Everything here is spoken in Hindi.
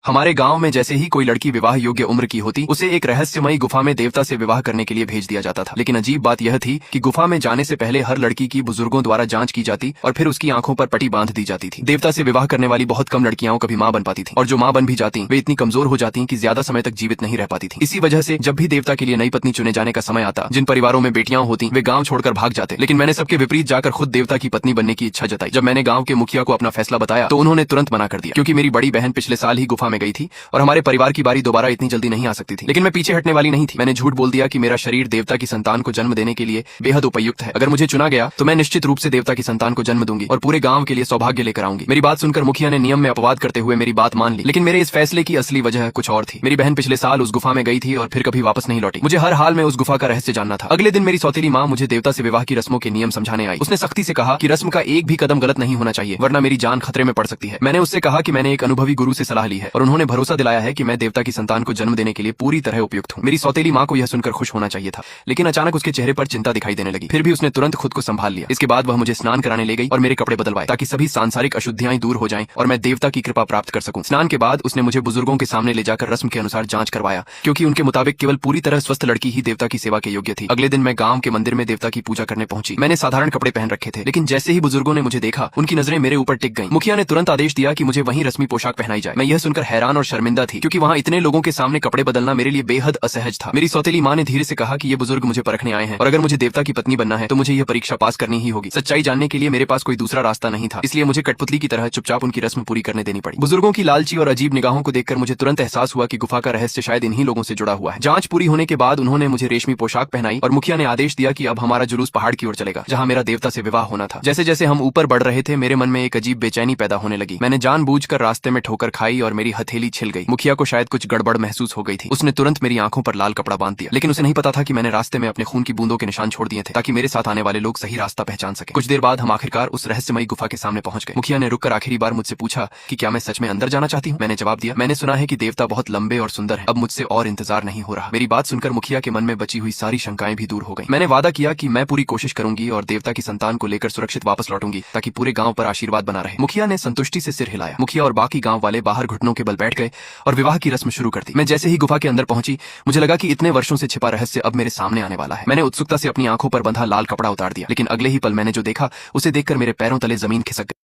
हमारे गांव में जैसे ही कोई लड़की विवाह योग्य उम्र की होती, उसे एक रहस्यमयी गुफा में देवता से विवाह करने के लिए भेज दिया जाता था। लेकिन अजीब बात यह थी कि गुफा में जाने से पहले हर लड़की की बुजुर्गों द्वारा जांच की जाती और फिर उसकी आंखों पर पट्टी बांध दी जाती थी। देवता से विवाह करने वाली बहुत कम लड़कियां कभी मां बन पाती थी, और जो मां बन भी जाती वे इतनी कमजोर हो जाती कि ज्यादा समय तक जीवित नहीं रह पाती थी। इसी वजह से जब भी देवता के लिए नई पत्नी चुने जाने का समय आता, जिन परिवारों में बेटियां होती वे गाँव छोड़कर भाग जाते। लेकिन मैंने सबके विपरीत जाकर खुद देवता की पत्नी बनने की इच्छा जताई। जब मैंने गाँव के मुखिया को अपना फैसला बताया तो उन्होंने तुरंत मना कर दिया, क्योंकि मेरी बड़ी बहन पिछले साल ही गुफा में गई थी और हमारे परिवार की बारी दोबारा इतनी जल्दी नहीं आ सकती थी। लेकिन मैं पीछे हटने वाली नहीं थी। मैंने झूठ बोल दिया कि मेरा शरीर देवता की संतान को जन्म देने के लिए बेहद उपयुक्त है। अगर मुझे चुना गया तो मैं निश्चित रूप से देवता की संतान को जन्म दूंगी और पूरे गांव के लिए सौभाग्य लेकर आऊंगी। मेरी बात सुनकर मुखिया ने नियम में अपवाद करते हुए मेरी बात मान ली। लेकिन मेरे इस फैसले की असली वजह कुछ और थी। मेरी बहन पिछले साल उस गुफा में गई थी और फिर कभी वापस नहीं लौटी। मुझे हर हाल में उस गुफा का रहस्य जानना था। अगले दिन मेरी सौतेली माँ मुझे देवता से विवाह की रस्मों के नियम समझाने आई। उसने सख्ती से कहा कि रस्म का एक भी कदम गलत नहीं होना चाहिए, वरना मेरी जान खतरे में पड़ सकती है। मैंने उससे कहा कि मैंने एक अनुभवी गुरु से सलाह ली है और उन्होंने भरोसा दिलाया है कि मैं देवता की संतान को जन्म देने के लिए पूरी तरह उपयुक्त हूँ। मेरी सौतेली माँ को यह सुनकर खुश होना चाहिए था, लेकिन अचानक उसके चेहरे पर चिंता दिखाई देने लगी। फिर भी उसने तुरंत खुद को संभाल लिया। इसके बाद वह मुझे स्नान कराने ले गई और मेरे कपड़े बदलवाए, ताकि सभी सांसारिक अशुद्धियां दूर हो जाएं और मैं देवता की कृपा प्राप्त कर सकूं। स्नान के बाद उसने मुझे बुजुर्गों के सामने ले जाकर रस्म के अनुसार जांच करवाया, क्योंकि उनके मुताबिक केवल पूरी तरह स्वस्थ लड़की ही देवता की सेवा के योग्य थी। अगले दिन मैं गांव के मंदिर में देवता की पूजा करने पहुंची। मैंने साधारण कपड़े पहन रखे थे, लेकिन जैसे ही बुजुर्गों ने मुझे देखा, उनकी नजरें मेरे ऊपर टिक गईं। मुखिया ने तुरंत आदेश दिया कि मुझे वहीं रस्मी पोशाक पहनाई जाए। मैं यह सुनकर हैरान और शर्मिंदा थी, क्योंकि वहां इतने लोगों के सामने कपड़े बदलना मेरे लिए बेहद असहज था। मेरी सौतेली माँ ने धीरे से कहा कि ये बुजुर्ग मुझे परखने आए हैं और अगर मुझे देवता की पत्नी बनना है तो मुझे यह परीक्षा पास करनी ही होगी। सच्चाई जानने के लिए मेरे पास कोई दूसरा रास्ता नहीं था, इसलिए मुझे कठपुतली की तरह चुपचाप उनकी रस्म पूरी करने देनी पड़ी। बुजुर्गों की लालची और अजीब निगाहों को देखकर मुझे तुरंत एहसास हुआ कि गुफा का रहस्य शायद इन्हीं लोगों से जुड़ा हुआ है। जांच पूरी होने के बाद उन्होंने मुझे रेशमी पोशाक पहनाई और मुखिया ने आदेश दिया कि अब हमारा जुलूस पहाड़ की ओर चलेगा, जहाँ मेरा देवता से विवाह होना था। जैसे जैसे हम ऊपर बढ़ रहे थे, मेरे मन में एक अजीब बेचैनी पैदा होने लगी। मैंने जानबूझकर रास्ते में ठोकर खाई और मेरी हथेली छिल गई। मुखिया को शायद कुछ गड़बड़ महसूस हो गई थी। उसने तुरंत मेरी आंखों पर लाल कपड़ा बांध दिया, लेकिन उसे नहीं पता था कि मैंने रास्ते में अपने खून की बूंदों के निशान छोड़ दिए थे, ताकि मेरे साथ आने वाले लोग सही रास्ता पहचान सके। कुछ देर बाद हम आखिरकार उस रहस्यमयी गुफा के सामने पहुंच गए। मुखिया ने रुककर आखिरी बार मुझसे पूछा कि क्या मैं सच में अंदर जाना चाहती हूँ। मैंने जवाब दिया, मैंने सुना है कि देवता बहुत लंबे और सुंदर है, अब मुझसे और इंतजार नहीं हो रहा। मेरी बात सुनकर मुखिया के मन में बची हुई सारी शंकाएं भी दूर हो गई। मैंने वादा किया कि मैं पूरी कोशिश करूंगी और देवता की संतान को लेकर सुरक्षित वापस लौटूंगी, ताकि पूरे गांव पर आशीर्वाद बना रहे। मुखिया ने संतुष्टि से सिर हिलाया। मुखिया और बाकी गांव वाले बाहर घुटनों के बल बैठ गए और विवाह की रस्म शुरू कर दी। मैं जैसे ही गुफा के अंदर पहुंची, मुझे लगा कि इतने वर्षों से छिपा रहस्य अब मेरे सामने आने वाला है। मैंने उत्सुकता से अपनी आंखों पर बंधा लाल कपड़ा उतार दिया, लेकिन अगले ही पल मैंने जो देखा उसे देखकर मेरे पैरों तले जमीन खिसक गई।